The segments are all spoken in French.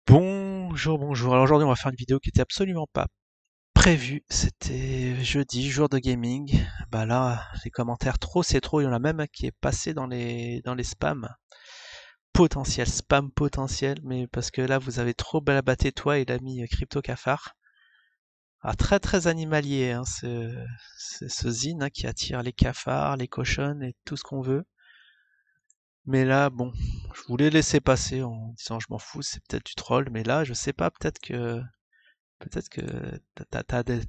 Bonjour, bonjour. Alors aujourd'hui, on va faire une vidéo qui était absolument pas prévue. C'était jeudi, jour de gaming. Bah là, les commentaires trop, c'est trop. Il y en a même qui est passé dans les spams. Potentiel, spam potentiel, mais parce que là, vous avez trop balabaté toi et l'ami Crypto Cafard. Ah, très très animalier, hein, ce zine hein, qui attire les cafards, les cochonnes et tout ce qu'on veut. Mais là, bon, je voulais laisser passer en disant je m'en fous, c'est peut-être du troll, mais là, je sais pas, peut-être que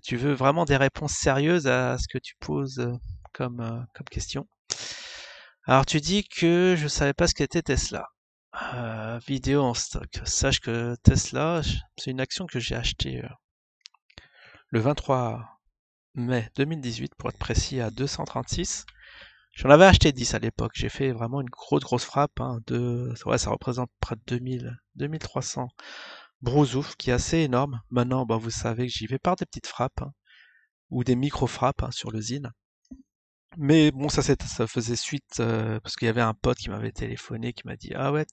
tu veux vraiment des réponses sérieuses à ce que tu poses comme question. Alors tu dis que je savais pas ce qu'était Tesla. Vidéo en stock. Sache que Tesla, c'est une action que j'ai achetée le 23 mai 2018 pour être précis à 236. J'en avais acheté 10 à l'époque. J'ai fait vraiment une grosse frappe. Hein, ouais, ça représente près de 2300 brousouf, qui est assez énorme. Maintenant, bah, vous savez que j'y vais par des petites frappes. Hein, ou des micro-frappes hein, sur le zine. Mais bon, ça faisait suite parce qu'il y avait un pote qui m'avait téléphoné qui m'a dit ah ouais,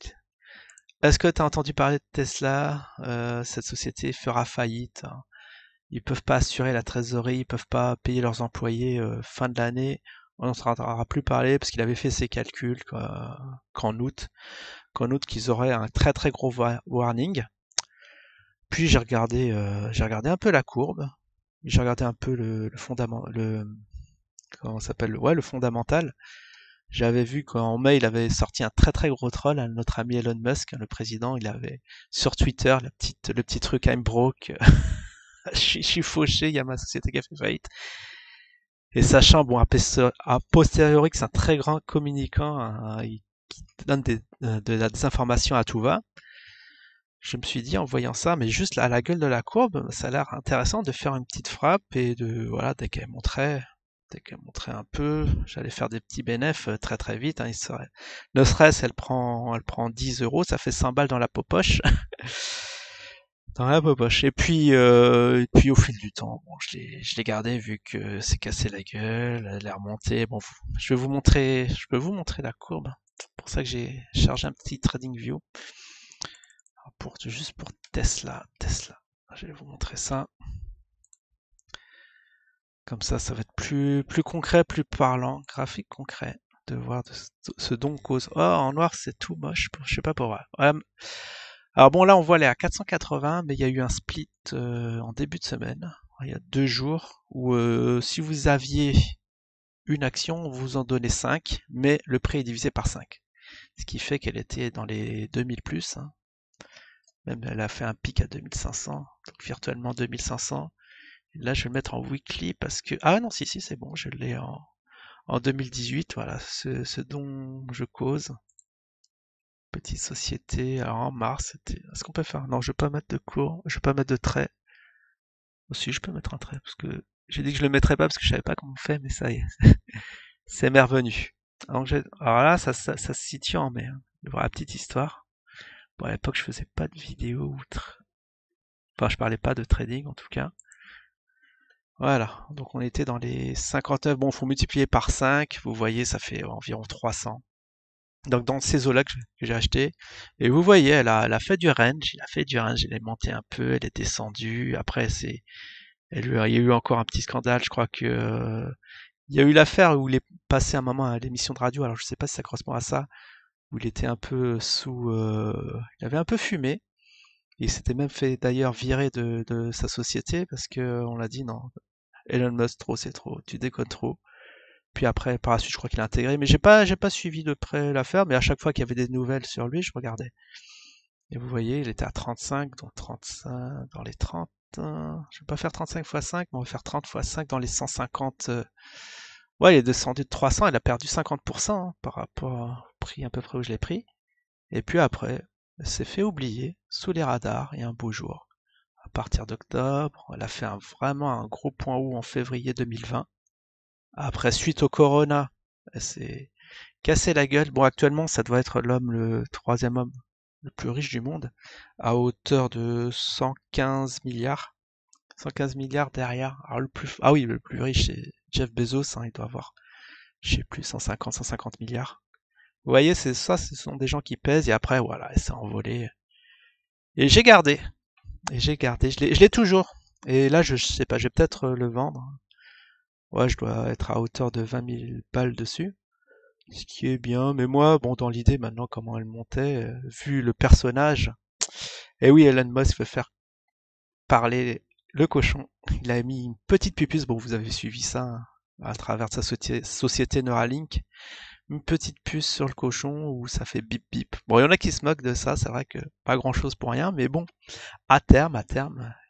est-ce que tu as entendu parler de Tesla? Cette société fera faillite. Hein. Ils peuvent pas assurer la trésorerie, ils peuvent pas payer leurs employés fin de l'année. On n'en entendra plus parler parce qu'il avait fait ses calculs qu'en août qu'ils auraient un très très gros warning. Puis j'ai regardé un peu la courbe, j'ai regardé un peu le fondament, le comment ça s'appelle, ouais, le fondamental. J'avais vu qu'en mai, il avait sorti un très très gros troll à notre ami Elon Musk, hein, le président. Il avait sur Twitter le petit truc I'm broke, je suis fauché, il y a ma société qui a fait faillite. Et sachant, bon, a posteriori que c'est un très grand communicant hein, qui donne de la désinformation à tout va, je me suis dit en voyant ça, mais juste là, à la gueule de la courbe, ça a l'air intéressant de faire une petite frappe et de, voilà, dès qu'elle montrait un peu, j'allais faire des petits bénéfices très très vite. Hein, ne serait-ce, elle prend 10 euros, ça fait 100 balles dans la popoche. Dans la popoche. Et puis au fil du temps, bon, je l'ai gardé vu que c'est cassé la gueule, elle est remontée. Bon, je peux vous montrer la courbe. C'est pour ça que j'ai chargé un petit TradingView. Juste pour Tesla. Je vais vous montrer ça. Comme ça va être plus concret, plus parlant, graphique concret, de voir ce dont cause. Oh, en noir, c'est tout moche, je sais pas pourquoi. Ouais. Alors bon, là, on voit les à 480, mais il y a eu un split en début de semaine, il y a 2 jours, où si vous aviez une action, on vous en donnait 5, mais le prix est divisé par 5. Ce qui fait qu'elle était dans les 2000 plus. Hein. Même elle a fait un pic à 2500, donc virtuellement 2500. Là, je vais le mettre en weekly parce que... Ah non, si, c'est bon, je l'ai en 2018. Voilà, ce dont je cause. Petite société. Alors en mars, c'était... Est-ce qu'on peut faire... Non, je vais pas mettre de cours, je vais pas mettre de trait. Aussi, je peux mettre un trait parce que j'ai dit que je le mettrais pas parce que je savais pas comment on fait, mais ça y est, c'est m'est revenu. Alors là, ça se situe en mai. Hein. Voilà la petite histoire. Bon, à l'époque, je faisais pas de vidéo Enfin, je parlais pas de trading en tout cas. Voilà, donc on était dans les 59. Bon, il faut multiplier par 5. Vous voyez, ça fait environ 300. Donc dans ces eaux-là que j'ai acheté. Et vous voyez, elle a fait du range. Elle a fait du range. Elle est montée un peu, elle est descendue. Après, il y a eu encore un petit scandale. Je crois que il y a eu l'affaire où il est passé un moment à l'émission de radio. Alors je sais pas si ça correspond à ça, où il était un peu il avait un peu fumé. Il s'était même fait d'ailleurs virer de sa société parce que on l'a dit non, Elon Musk, trop, c'est trop, tu déconnes trop. Puis après, par la suite, je crois qu'il a intégré, mais j'ai pas suivi de près l'affaire, mais à chaque fois qu'il y avait des nouvelles sur lui, je regardais. Et vous voyez, il était à 35, donc 35, dans les 30, je vais pas faire 35 fois 5, mais on va faire 30 fois 5 dans les 150. Ouais, il est descendu de 300, il a perdu 50% hein, par rapport au prix à peu près où je l'ai pris. Et puis après, il s'est fait oublier sous les radars et un beau jour. À partir d'octobre, elle a fait vraiment un gros point haut en février 2020. Après, suite au corona, elle s'est cassé la gueule. Bon, actuellement, ça doit être le troisième homme le plus riche du monde, à hauteur de 115 milliards. 115 milliards derrière. Alors, ah oui, le plus riche, c'est Jeff Bezos, hein, il doit avoir, je sais plus, 150 milliards. Vous voyez, c'est ça, ce sont des gens qui pèsent, et après, voilà, elle s'est envolée. Et j'ai gardé. Et j'ai gardé. Je l'ai toujours. Et là, je sais pas, je vais peut-être le vendre. Ouais, je dois être à hauteur de 20 000 balles dessus. Ce qui est bien. Mais moi, bon, dans l'idée, maintenant, comment elle montait, vu le personnage. Et oui, Elon Musk veut faire parler le cochon. Il a mis une petite pupuce. Bon, vous avez suivi ça hein, à travers sa société Neuralink. Une petite puce sur le cochon où ça fait bip bip. Bon, il y en a qui se moquent de ça, c'est vrai que pas grand chose pour rien, mais bon, à terme,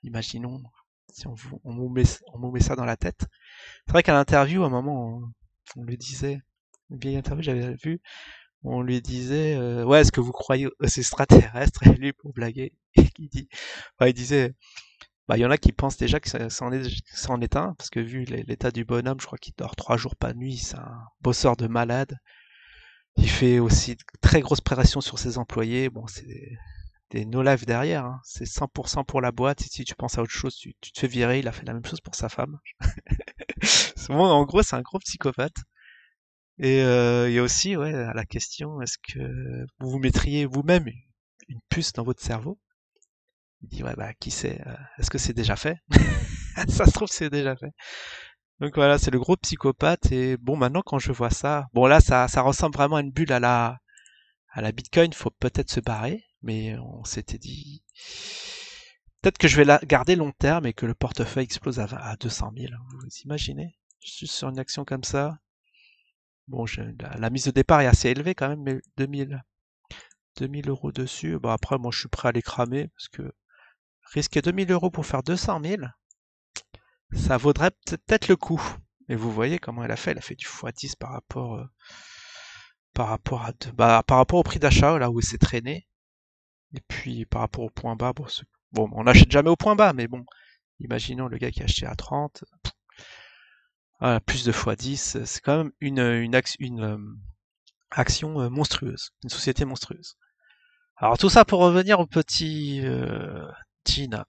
imaginons si on vous met ça dans la tête. C'est vrai qu'à l'interview, à un moment, on lui disait, une vieille interview, j'avais vu, on lui disait, ouais, est-ce que vous croyez aux extraterrestres? Et lui, pour blaguer, il dit, enfin, il disait, bah, il y en a qui pensent déjà que ça en est un, parce que vu l'état du bonhomme, je crois qu'il dort 3 jours pas de nuit, c'est un bosseur de malade. Il fait aussi de très grosses pressions sur ses employés. Bon, c'est des no life derrière, hein. C'est 100% pour la boîte. Et si tu penses à autre chose, tu te fais virer. Il a fait la même chose pour sa femme. Bon, en gros, c'est un gros psychopathe. Et il y a aussi ouais, la question, est-ce que vous vous mettriez vous-même une puce dans votre cerveau? Il dit, ouais, bah, qui sait, est-ce que c'est déjà fait? Ça se trouve, c'est déjà fait. Donc voilà, c'est le gros psychopathe. Et bon, maintenant, quand je vois ça, bon, là, ça ressemble vraiment à une bulle à la Bitcoin, faut peut-être se barrer, mais on s'était dit peut-être que je vais la garder long terme et que le portefeuille explose à 200 000. Vous imaginez? Juste sur une action comme ça. Bon, la mise de départ est assez élevée quand même, mais 2000 euros dessus. Bon, après, moi, je suis prêt à les cramer parce que risquer 2000 euros pour faire 200 000, ça vaudrait peut-être le coup. Mais vous voyez comment elle a fait du x10 par rapport au prix d'achat, là où il s'est traîné. Et puis par rapport au point bas, bon, on n'achète jamais au point bas, mais bon, imaginons le gars qui a acheté à 30, voilà, plus de fois 10, c'est quand même une action monstrueuse, une société monstrueuse. Alors tout ça pour revenir au petit Gina.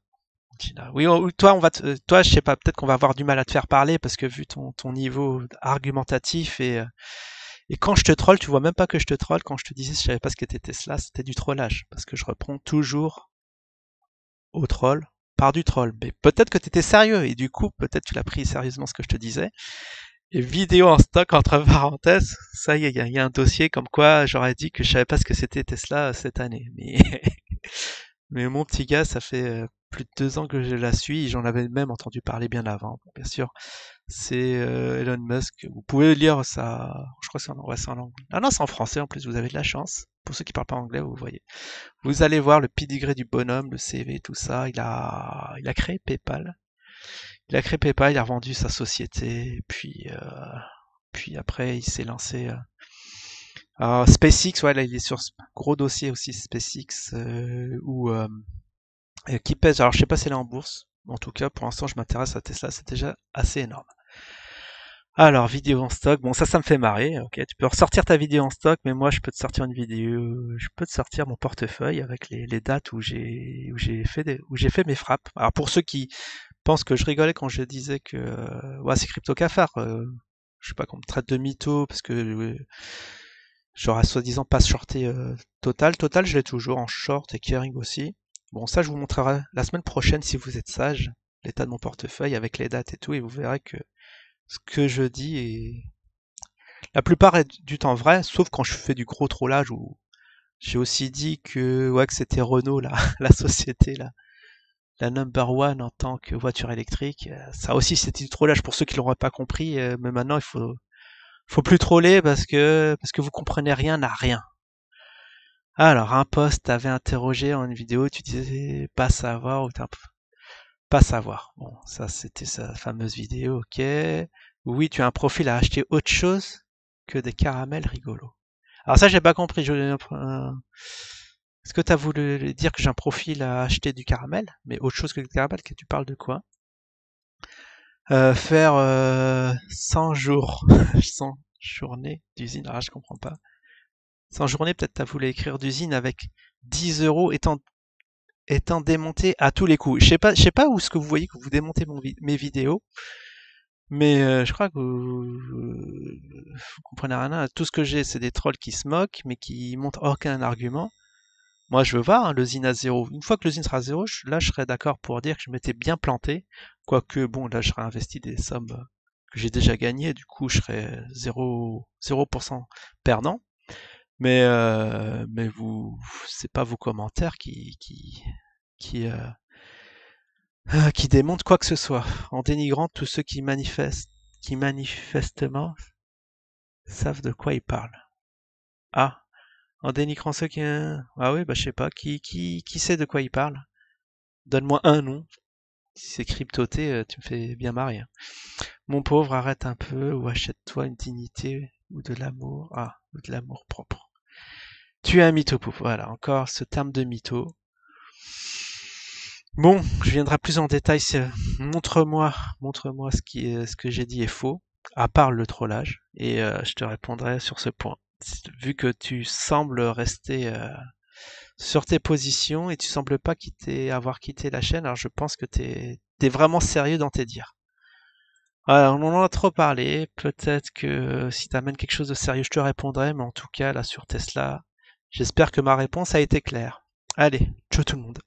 Gina. Oui, toi, toi, je sais pas, peut-être qu'on va avoir du mal à te faire parler parce que vu ton niveau argumentatif et quand je te troll, tu vois même pas que je te troll. Quand je te disais que je savais pas ce qu'était Tesla, c'était du trollage parce que je reprends toujours au troll par du troll. Mais peut-être que tu étais sérieux et du coup, peut-être tu l'as pris sérieusement ce que je te disais. Et vidéo en stock entre parenthèses, ça y est, il y a un dossier comme quoi j'aurais dit que je savais pas ce que c'était Tesla cette année. Mais, mais mon petit gars, ça fait plus de 2 ans que je la suis et j'en avais même entendu parler bien avant. Bon, bien sûr, c'est Elon Musk. Vous pouvez lire ça, je crois que c'est en anglais. Ah non, c'est en français en plus, vous avez de la chance. Pour ceux qui parlent pas anglais, vous voyez. Vous allez voir le pedigree du bonhomme, le CV, tout ça. Il a créé PayPal. Il a créé PayPal, il a revendu sa société, puis après il s'est lancé. SpaceX, ouais, là il est sur ce gros dossier aussi SpaceX qui pèse. Alors je sais pas si elle est en bourse. En tout cas, pour l'instant, je m'intéresse à Tesla, c'est déjà assez énorme. Alors, vidéo en stock, bon ça me fait marrer, ok, tu peux ressortir ta vidéo en stock, mais moi je peux te sortir une vidéo, je peux te sortir mon portefeuille avec les dates où j'ai fait mes frappes. Alors pour ceux qui pensent que je rigolais quand je disais que ouais, c'est crypto cafard, je sais pas qu'on me traite de mytho parce que j'aurais soi-disant pas shorté Total je l'ai toujours en short et Kering aussi. Bon ça je vous montrerai la semaine prochaine si vous êtes sage, l'état de mon portefeuille avec les dates et tout, et vous verrez que ce que je dis est la plupart est du temps vrai, sauf quand je fais du gros trollage où j'ai aussi dit que ouais que c'était Renault là, la société là, la number one en tant que voiture électrique. Ça aussi c'était du trollage pour ceux qui l'auraient pas compris, mais maintenant faut plus troller parce que vous comprenez rien à rien. Alors un poste t'avait interrogé en une vidéo, tu disais pas savoir ou pas savoir. Bon, ça c'était sa fameuse vidéo, ok. Oui, tu as un profil à acheter autre chose que des caramels rigolos. Alors ça, j'ai pas compris. Est-ce que tu as voulu dire que j'ai un profil à acheter du caramel? Mais autre chose que du caramel, que tu parles de quoi? Faire 100 jours, 100 journées d'usine. Ah, je comprends pas. 100 journées, peut-être t'as voulu écrire d'usine avec 10 euros étant démonté à tous les coups. Je sais pas où est-ce que vous voyez que vous démontez mes vidéos. Mais je crois que vous comprenez rien. Tout ce que j'ai, c'est des trolls qui se moquent, mais qui montrent aucun argument. Moi, je veux voir hein, le zine à 0. Une fois que le zine sera à 0, là, je serais d'accord pour dire que je m'étais bien planté. Quoique, bon, là, j'aurais investi des sommes que j'ai déjà gagnées. Du coup, je serais 0% perdant. Mais c'est pas vos commentaires qui, euh, qui démontrent quoi que ce soit. En dénigrant tous ceux qui manifestement savent de quoi ils parlent. Ah, en dénigrant ceux qui... Ah oui, bah je sais pas. Qui sait de quoi il parle? Donne-moi un nom. Si c'est cryptoté, tu me fais bien marrer, hein. Mon pauvre, arrête un peu ou achète-toi une dignité ou de l'amour. Ah, ou de l'amour propre. Tu es un mytho, voilà, encore ce terme de mytho. Bon, je viendrai plus en détail. Montre-moi ce que j'ai dit est faux, à part le trollage, et je te répondrai sur ce point. Vu que tu sembles rester sur tes positions et tu sembles pas avoir quitté la chaîne, alors je pense que t'es vraiment sérieux dans tes dires. Voilà, on en a trop parlé. Peut-être que si t'amènes quelque chose de sérieux, je te répondrai, mais en tout cas, là sur Tesla, j'espère que ma réponse a été claire. Allez, ciao tout le monde.